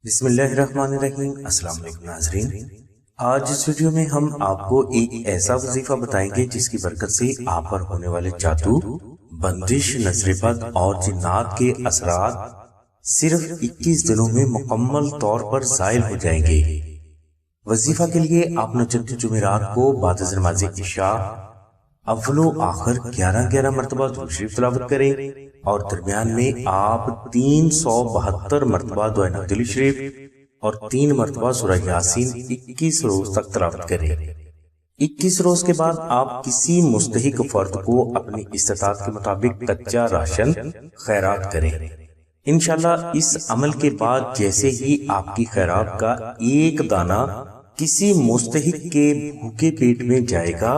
بسم اللہ الرحمن الرحیم۔ السلام علیکم ناظرین، آج اس ویڈیو میں ہم آپ کو ایک ایسا وظیفہ بتائیں گے جس کی برکت سے آپ پر ہونے والے جادو، بندش، نظر بد اور جنات کے اثرات صرف 21 دنوں میں مکمل طور پر زائل ہو جائیں گے۔ وظیفہ کے لیے آپ 29 جمعرات کو بعد از نماز عشاء اول و آخر 11 مرتبہ درود شریف تلاوت کریں اور درمیان میں آپ 372 مرتبہ دعائے نازل شریف اور 3 مرتبہ سورہ یاسین 21 روز تک تلاوت کریں۔ 21 روز کے بعد آپ کسی مستحق فرد کو اپنی استطاعت کے مطابق کچا راشن خیرات کریں۔ انشاءاللہ اس عمل کے بعد جیسے ہی آپ کی خیرات کا ایک دانہ کسی مستحق کے بھوکے پیٹ میں جائے گا،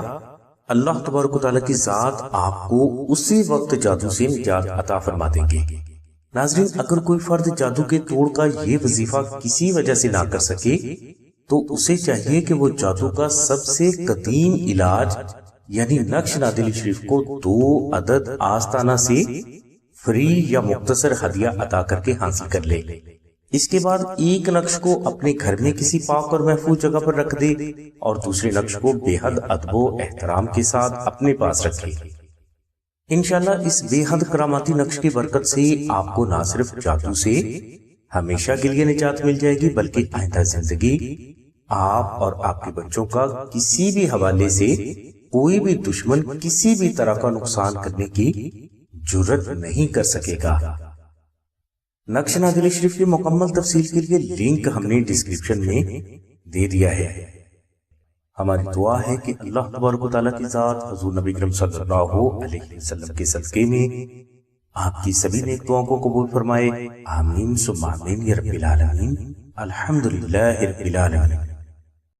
اللہ تبارک و تعالیٰ کی ذات آپ کو اسی وقت جادو سے نجات عطا فرما دیں گے۔ ناظرین، اگر کوئی فرد جادو کے توڑ کا یہ وظیفہ کسی وجہ سے نہ کر سکے تو اسے چاہیے کہ وہ جادو کا سب سے قدیم علاج یعنی نقش نادلی شریف کو 2 عدد آستانہ سے فری یا مختصر ہدیہ عطا کر کے حاصل کر لے۔ اس کے بعد ایک نقش کو اپنے گھر میں کسی پاک اور محفوظ جگہ پر رکھ دے اور دوسرے نقش کو بے حد ادب و احترام کے ساتھ اپنے پاس رکھے۔ انشاءاللہ اس بے حد کراماتی نقش کی برکت سے آپ کو نہ صرف جادو سے ہمیشہ کے لیے نجات مل جائے گی بلکہ آئندہ زندگی آپ اور آپ کے بچوں کا کسی بھی حوالے سے کوئی بھی دشمن کسی بھی طرح کا نقصان کرنے کی جرت نہیں کر سکے گا۔ نقش نازل شریف کی مکمل تفصیل کے لیے لنک ہم نے ڈسکرپشن میں دے دیا ہے۔ ہماری دعا ہے کہ اللہ تبارک و تعالیٰ کی ذات حضور نبی کریم صلی اللہ علیہ وسلم کے صدقے میں آپ کی سبھی نیک دعاؤں کو قبول فرمائے۔ آمین ثم آمین یا رب العالمین۔ الحمدللہ رب العالمین۔